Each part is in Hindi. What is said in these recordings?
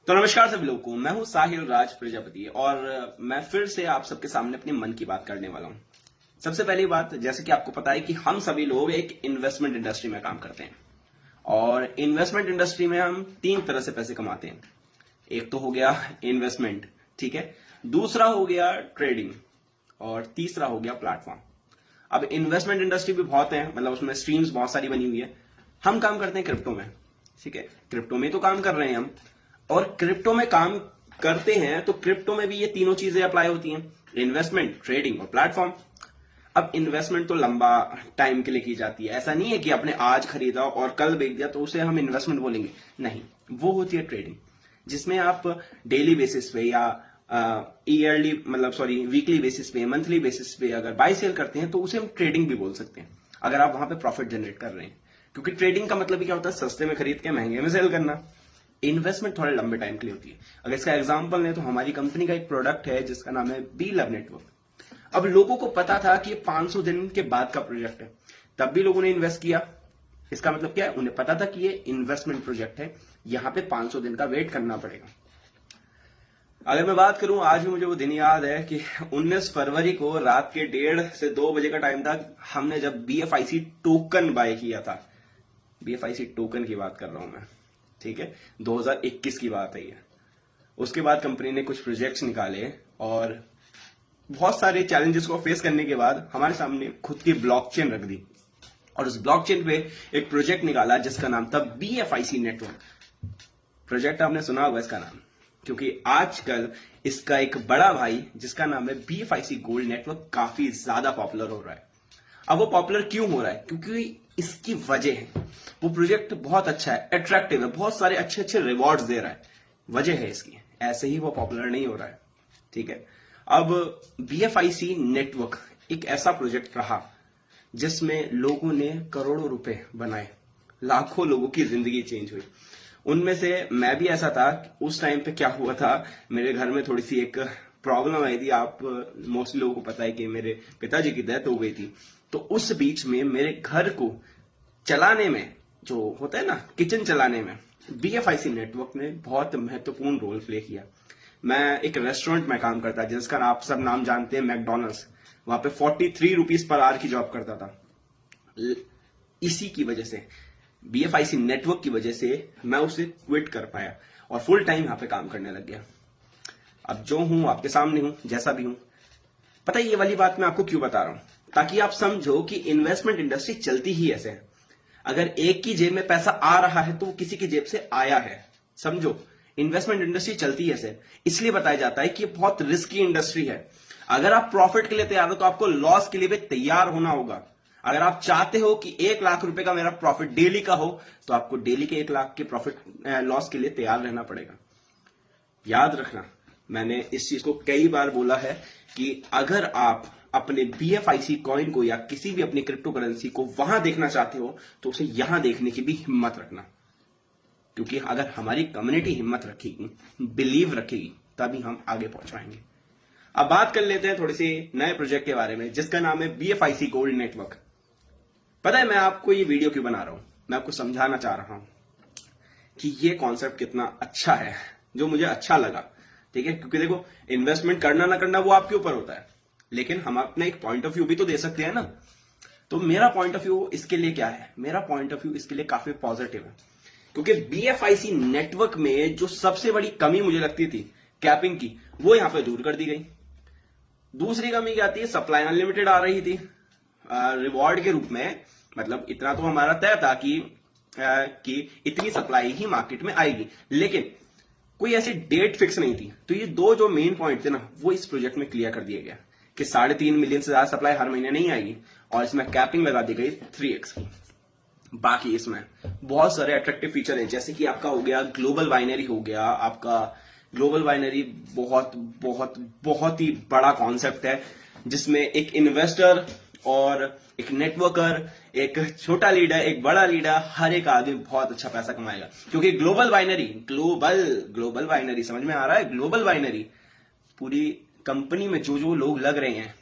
तो नमस्कार सभी लोगों को। मैं हूं साहिल राज प्रजापति और मैं फिर से आप सबके सामने अपने मन की बात करने वाला हूं। सबसे पहली बात, जैसे कि आपको पता है कि हम सभी लोग एक इन्वेस्टमेंट इंडस्ट्री में काम करते हैं और इन्वेस्टमेंट इंडस्ट्री में हम तीन तरह से पैसे कमाते हैं। एक तो हो गया इन्वेस्टमेंट, ठीक है, दूसरा हो गया ट्रेडिंग और तीसरा हो गया प्लेटफॉर्म। अब इन्वेस्टमेंट इंडस्ट्री भी बहुत है, मतलब उसमें स्ट्रीम्स बहुत सारी बनी हुई है। हम काम करते हैं क्रिप्टो में, ठीक है, क्रिप्टो में तो काम कर रहे हैं हम। और क्रिप्टो में काम करते हैं तो क्रिप्टो में भी ये तीनों चीजें अप्लाई होती हैं, इन्वेस्टमेंट, ट्रेडिंग और प्लेटफॉर्म। अब इन्वेस्टमेंट तो लंबा टाइम के लिए की जाती है, ऐसा नहीं है कि आपने आज खरीदा और कल बेच दिया तो उसे हम इन्वेस्टमेंट बोलेंगे, नहीं। वो होती है ट्रेडिंग, जिसमें आप डेली बेसिस पे या ईयरली मतलब सॉरी वीकली बेसिस पे, मंथली बेसिस पे अगर बाय सेल करते हैं तो उसे हम ट्रेडिंग भी बोल सकते हैं, अगर आप वहां पे प्रॉफिट जनरेट कर रहे हैं। क्योंकि ट्रेडिंग का मतलब ही क्या होता है, सस्ते में खरीद के महंगे में सेल करना। इन्वेस्टमेंट थोड़े लंबे टाइम के लिए होती है। अगर इसका एग्जांपल लें तो हमारी कंपनी का एक प्रोडक्ट है जिसका नाम है बी लव नेटवर्क। अब लोगों को पता था कि ये 500 दिन के बाद का प्रोजेक्ट है, तब भी लोगों ने इन्वेस्ट किया। इसका मतलब क्या है, उन्हें पता था कि ये इन्वेस्टमेंट प्रोजेक्ट है, यहां पे 500 दिन का वेट करना पड़ेगा। अगर मैं बात करूं, आज भी मुझे वो दिन याद है कि 19 फरवरी को रात के 1:30 से 2 बजे का टाइम था, हमने जब बीएफआईसी टोकन बाय किया था। बीएफआईसी टोकन की बात कर रहा हूं मैं, ठीक है, 2021 की बात है ये। उसके बाद कंपनी ने कुछ प्रोजेक्ट्स निकाले और बहुत सारे चैलेंजेस को फेस करने के बाद हमारे सामने खुद की ब्लॉकचेन रख दी और उस ब्लॉकचेन पे एक प्रोजेक्ट निकाला जिसका नाम था बीएफआईसी नेटवर्क। प्रोजेक्ट आपने सुना होगा इसका नाम, क्योंकि आजकल इसका एक बड़ा भाई जिसका नाम है बीएफआईसी गोल्ड नेटवर्क काफी ज्यादा पॉपुलर हो रहा है। अब वो पॉपुलर क्यों हो रहा है, क्योंकि इसकी वजह है, वो प्रोजेक्ट बहुत अच्छा है, अट्रैक्टिव है, बहुत सारे अच्छे अच्छे रिवॉर्ड्स दे रहा है, वजह है इसकी, ऐसे ही वो पॉपुलर नहीं हो रहा है, ठीक है। अब बीएफआईसी नेटवर्क एक ऐसा प्रोजेक्ट रहा जिसमें लोगों ने करोड़ों रुपए बनाए, लाखों लोगों की जिंदगी चेंज हुई। उनमें से मैं भी ऐसा था। उस टाइम पे क्या हुआ था, मेरे घर में थोड़ी सी एक प्रॉब्लम आई थी। आप मोस्टली लोगों को पता है कि मेरे पिताजी की डेथ हो गई थी, तो उस बीच में मेरे घर को चलाने में, जो होता है ना किचन चलाने में, बीएफआईसी नेटवर्क ने बहुत महत्वपूर्ण रोल प्ले किया। मैं एक रेस्टोरेंट में काम करता जिसका आप सब नाम जानते हैं, मैकडोनल्ड्स। वहां पे 43 रुपीज पर आवर की जॉब करता था। इसी की वजह से, बीएफआईसी नेटवर्क की वजह से मैं उसे क्विट कर पाया और फुल टाइम यहां पे काम करने लग गया। अब जो हूं आपके सामने हूं, जैसा भी हूं। पता है ये वाली बात मैं आपको क्यों बता रहा हूं, ताकि आप समझो कि इन्वेस्टमेंट इंडस्ट्री चलती ही ऐसे है। अगर एक की जेब में पैसा आ रहा है तो वो किसी की जेब से आया है, समझो। इन्वेस्टमेंट इंडस्ट्री चलती है ऐसे, इसलिए बताया जाता है कि ये बहुत रिस्की इंडस्ट्री है। अगर आप प्रॉफिट के लिए तैयार हो तो आपको लॉस के लिए भी तैयार होना होगा। अगर आप चाहते हो कि 1 लाख रुपए का मेरा प्रॉफिट डेली का हो, तो आपको डेली के 1 लाख के प्रॉफिट लॉस के लिए तैयार रहना पड़ेगा। याद रखना, मैंने इस चीज को कई बार बोला है कि अगर आप अपने बीएफआईसी कॉइन को या किसी भी अपनी क्रिप्टो करेंसी को वहां देखना चाहते हो तो उसे यहां देखने की भी हिम्मत रखना, क्योंकि अगर हमारी कम्युनिटी हिम्मत रखेगी, बिलीव रखेगी, तभी हम आगे पहुंच पाएंगे। अब बात कर लेते हैं थोड़ी सी नए प्रोजेक्ट के बारे में जिसका नाम है बीएफआईसी गोल्ड नेटवर्क। पता है मैं आपको ये वीडियो क्यों बना रहा हूं, मैं आपको समझाना चाह रहा हूं कि ये कॉन्सेप्ट कितना अच्छा है, जो मुझे अच्छा लगा, ठीक है। क्योंकि देखो, इन्वेस्टमेंट करना ना करना वो आपके ऊपर होता है, लेकिन हम अपना एक पॉइंट ऑफ व्यू भी तो दे सकते हैं ना। तो मेरा पॉइंट ऑफ व्यू इसके लिए क्या है, मेरा पॉइंट ऑफ व्यू इसके लिए काफी पॉजिटिव है। क्योंकि बीएफआईसी नेटवर्क में जो सबसे बड़ी कमी मुझे लगती थी कैपिंग की, वो यहां पे दूर कर दी गई। दूसरी कमी क्या आती है, सप्लाई अनलिमिटेड आ रही थी रिवॉर्ड के रूप में। मतलब इतना तो हमारा तय था कि इतनी सप्लाई ही मार्केट में आएगी, लेकिन कोई ऐसी डेट फिक्स नहीं थी। तो ये दो जो मेन पॉइंट थे ना, वो इस प्रोजेक्ट में क्लियर कर दिया गया कि 3.5 मिलियन से ज्यादा सप्लाई हर महीने नहीं आएगी, और इसमें कैपिंग लगा दी गई 3x की। बाकी इसमें बहुत सारे अट्रैक्टिव फीचर हैं, जैसे कि आपका हो गया ग्लोबल बाइनरी, हो गया आपका ग्लोबल बाइनरी। बहुत बहुत बहुत ही बड़ा कॉन्सेप्ट है, जिसमें एक इन्वेस्टर और एक नेटवर्कर, एक छोटा लीडर, एक बड़ा लीडर, हर एक आदमी बहुत अच्छा पैसा कमाएगा। क्योंकि ग्लोबल बाइनरी, ग्लोबल बाइनरी समझ में आ रहा है, ग्लोबल बाइनरी पूरी कंपनी में जो जो लोग लग रहे हैं,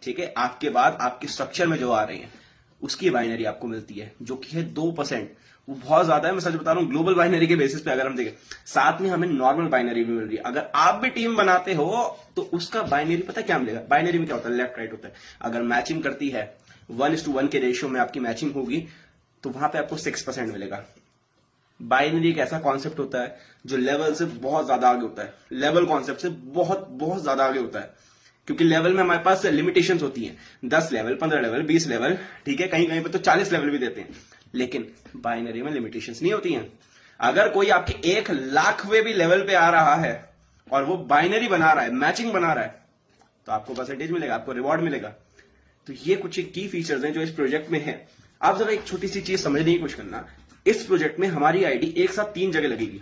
ठीक है, आपके बाद आपके स्ट्रक्चर में जो आ रहे हैं, उसकी बाइनरी आपको मिलती है, जो कि है 2%। वो बहुत ज्यादा है, मैं सच बता रहा हूं। ग्लोबल बाइनरी के बेसिस पे अगर हम देखें, साथ में हमें नॉर्मल बाइनरी भी मिल रही है। अगर आप भी टीम बनाते हो तो उसका बाइनरी पता क्या मिलेगा? बाइनरी में क्या होता है? लेफ्ट राइट होता है। अगर मैचिंग करती है 1:1 के रेशियो में आपकी मैचिंग होगी तो वहां पे आपको 6% मिलेगा। बाइनरी एक ऐसा कॉन्सेप्ट होता है जो लेवल से बहुत ज्यादा आगे होता है, लेवल कॉन्सेप्ट से बहुत बहुत ज्यादा आगे होता है। क्योंकि लेवल में हमारे पास लिमिटेशंस होती हैं, 10 लेवल, 15 लेवल, 20 लेवल, ठीक है, कहीं कहीं पे तो 40 लेवल भी देते हैं। लेकिन बाइनरी में लिमिटेशंस नहीं होती हैं। अगर कोई आपके 1,00,000वें भी लेवल पे आ रहा है और वो बाइनरी बना रहा है, मैचिंग बना रहा है, तो आपको परसेंटेज मिलेगा, आपको रिवॉर्ड मिलेगा। तो ये कुछ की फीचर्स हैं जो इस प्रोजेक्ट में है। आप जरा एक छोटी सी चीज समझने की कोशिश करना, इस प्रोजेक्ट में हमारी आईडी एक साथ 3 जगह लगेगी।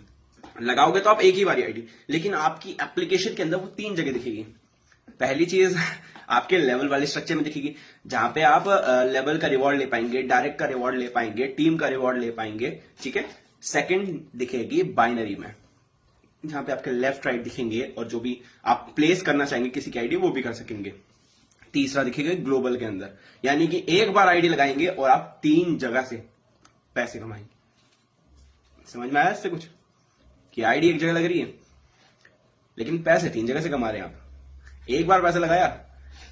लगाओगे तो आप एक ही बारी आईडी, लेकिन आपकी एप्लीकेशन के अंदर वो 3 जगह दिखेगी। पहली चीज आपके लेवल वाले स्ट्रक्चर में दिखेगी, जहां पे आप लेवल का रिवॉर्ड ले पाएंगे, डायरेक्ट का रिवॉर्ड ले पाएंगे, टीम का रिवॉर्ड ले पाएंगे, ठीक है। सेकंड दिखेगी बाइनरी में, जहां पे आपके लेफ्ट राइट दिखेंगे और जो भी आप प्लेस करना चाहेंगे किसी की आईडी वो भी कर सकेंगे। तीसरा दिखेगा ग्लोबल के अंदर, यानी कि एक बार आईडी लगाएंगे और आप 3 जगह से पैसे कमाएंगे। समझ में आया इससे कुछ? कि आईडी एक जगह लग रही है लेकिन पैसे 3 जगह से कमा रहे हैं आप। एक बार पैसा लगाया,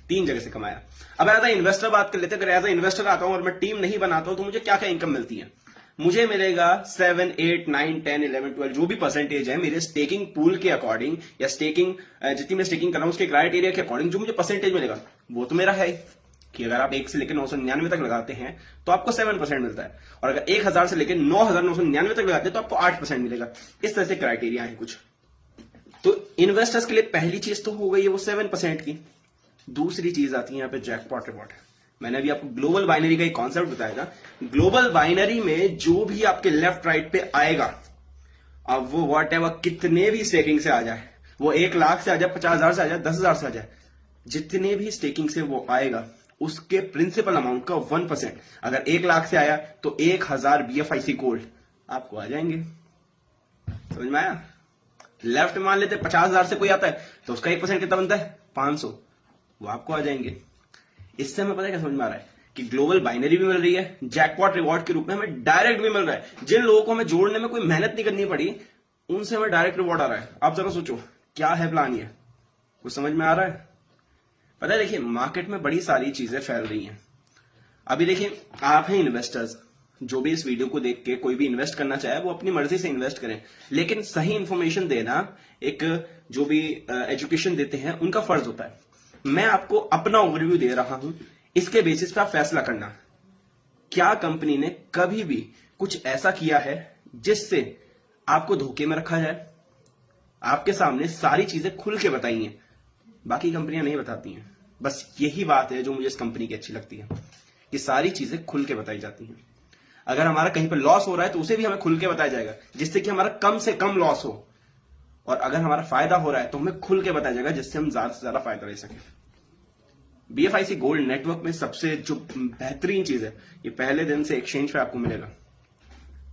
3 जगह से कमाया। अब एज अ इन्वेस्टर बात कर लेते हैं। अगर एज अ इन्वेस्टर आता हूं और मैं टीम नहीं बनाता हूं तो मुझे क्या क्या इनकम मिलती है? मुझे मिलेगा 7, 8, 9, 10, 11, 12 जो भी परसेंटेज है मेरे स्टेकिंग पूल के अकॉर्डिंग, या स्टेकिंग जितनी मैं स्टेकिंग कर रहा हूं उसके क्राइटेरिया के अकॉर्डिंग जो मुझे परसेंटेज मिलेगा वो तो मेरा है कि अगर आप 1 से लेकर 999 तक लगाते हैं तो आपको 7% मिलता है, और अगर 1000 से लेकर 9999 तक लगाते हैं तो आपको 8% मिलेगा। इस तरह से क्राइटेरिया है कुछ। तो इन्वेस्टर्स के लिए पहली चीज तो हो गई है वो 7% की। दूसरी चीज आती है यहाँ पे जैकपॉट रिवॉर्ड। मैंने अभी आपको ग्लोबल बाइनरी का एक कॉन्सेप्ट बताया था। ग्लोबल बाइनरी में जो भी आपके लेफ्ट राइट पे आएगा, अब वो वॉट एवर कितने भी स्टेकिंग से आ जाए, वो 1,00,000 से आ जाए, 50,000 से आ जाए, 10,000 से आ जाए, जितने भी स्टेकिंग से वो आएगा उसके प्रिंसिपल अमाउंट का 1%, अगर 1,00,000 से आया तो 1,000 BFIC गोल्ड आपको आ जाएंगे। समझ में आया? लेफ्ट मान लेते 50,000 से कोई आता है तो उसका 1% कितना बनता है? 500, वो आपको आ जाएंगे। इससे हमें पता है क्या समझ में आ रहा है कि ग्लोबल बाइनरी भी मिल रही है, जैकपॉट रिवॉर्ड के रूप में हमें डायरेक्ट भी मिल रहा है। जिन लोगों को हमें जोड़ने में कोई मेहनत नहीं करनी पड़ी उनसे हमें डायरेक्ट रिवॉर्ड आ रहा है। आप जरा सोचो क्या है प्लान, ये कुछ समझ में आ रहा है? पता है, देखिए मार्केट में बड़ी सारी चीजें फैल रही हैं। अभी देखिए आप हैं इन्वेस्टर्स, जो भी इस वीडियो को देख के कोई भी इन्वेस्ट करना चाहे वो अपनी मर्जी से इन्वेस्ट करें, लेकिन सही इंफॉर्मेशन देना एक जो भी एजुकेशन देते हैं उनका फर्ज होता है। मैं आपको अपना ओवरव्यू दे रहा हूं, इसके बेसिस पे आप फैसला करना। क्या कंपनी ने कभी भी कुछ ऐसा किया है जिससे आपको धोखे में रखा जाए? आपके सामने सारी चीजें खुल के बताई हैं, बाकी कंपनियां नहीं बताती हैं। बस यही बात है जो मुझे इस कंपनी की अच्छी लगती है कि सारी चीजें खुल के बताई जाती हैं। अगर हमारा कहीं पर लॉस हो रहा है तो उसे भी हमें खुल के बताया जाएगा, जिससे कि हमारा कम से कम लॉस हो, और अगर हमारा फायदा हो रहा है तो हमें खुल के बताया जाएगा जिससे हम ज्यादा से ज्यादा फायदा ले सकें। BFIC गोल्ड नेटवर्क में सबसे जो बेहतरीन चीज है, ये पहले दिन से एक्सचेंज पे आपको मिलेगा।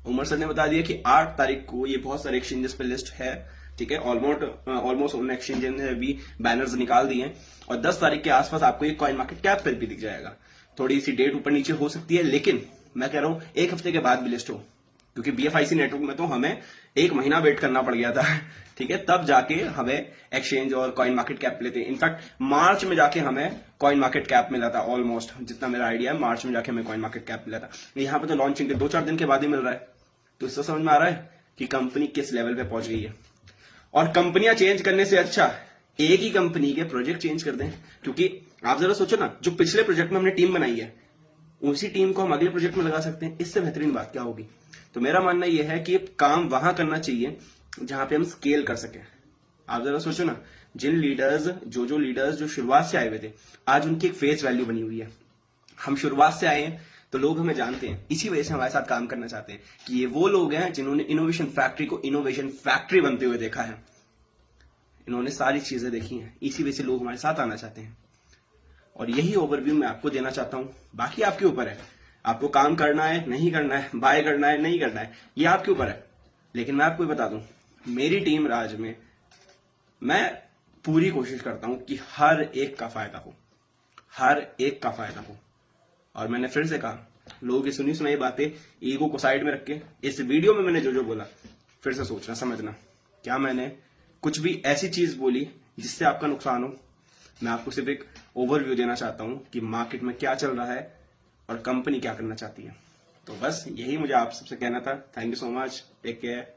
उमर सर ने बता दिया कि 8 तारीख को ये बहुत सारे एक्सचेंजेस पे लिस्ट है, ठीक है। ऑलमोस्ट उन एक्सचेंज ने भी बैनर्स निकाल दिए हैं, और 10 तारीख के आसपास आपको ये कॉइन मार्केट कैप पर भी दिख जाएगा। थोड़ी सी डेट ऊपर नीचे हो सकती है, लेकिन मैं कह रहा हूं 1 हफ्ते के बाद भी लिस्ट हो, क्योंकि BFIC नेटवर्क में तो हमें 1 महीना वेट करना पड़ गया था, ठीक है, तब जाके हमें एक्सचेंज और कॉइन मार्केट कैप मिले थे। इनफैक्ट मार्च में जाके हमें कॉइन मार्केट कैप मिला था, ऑलमोस्ट जितना मेरा आइडिया है मार्च में जाके हमें कॉइन मार्केट कैप मिला था। यहां पे तो लॉन्चिंग के 2-4 दिन के बाद ही मिल रहा है। तो इससे समझ में आ रहा है कि कंपनी किस लेवल पे पहुंच गई है। और कंपनियां चेंज करने से अच्छा एक ही कंपनी के प्रोजेक्ट चेंज कर दें, क्योंकि आप जरा सोचो ना, जो पिछले प्रोजेक्ट में हमने टीम बनाई है उसी टीम को हम अगले प्रोजेक्ट में लगा सकते हैं। इससे बेहतरीन बात क्या होगी? तो मेरा मानना यह है कि काम वहां करना चाहिए जहां पे हम स्केल कर सकें। आप जरा सोचो ना, जिन लीडर्स जो लीडर्स जो शुरुआत से आए हुए थे, आज उनकी एक फेस वैल्यू बनी हुई है। हम शुरुआत से आए हैं तो लोग हमें जानते हैं, इसी वजह से हमारे साथ काम करना चाहते हैं कि ये वो लोग हैं जिन्होंने इनोवेशन फैक्ट्री को इनोवेशन फैक्ट्री बनते हुए देखा है। इन्होंने सारी चीजें देखी हैं, इसी वजह से लोग हमारे साथ आना चाहते हैं। और यही ओवरव्यू मैं आपको देना चाहता हूं। बाकी आपके ऊपर है, आपको काम करना है नहीं करना है, बाय करना है नहीं करना है, ये आपके ऊपर है। लेकिन मैं आपको बता दूं, मेरी टीम राज में मैं पूरी कोशिश करता हूं कि हर एक का फायदा हो, हर एक का फायदा हो। और मैंने फिर से कहा, लोगों की सुनी सुनाई बातें, ईगो को साइड में रख के इस वीडियो में मैंने जो जो बोला फिर से सोचना, समझना, क्या मैंने कुछ भी ऐसी चीज बोली जिससे आपका नुकसान हो। मैं आपको सिर्फ एक ओवरव्यू देना चाहता हूं कि मार्केट में क्या चल रहा है और कंपनी क्या करना चाहती है। तो बस यही मुझे आप सबसे कहना था। Thank you so much, take care.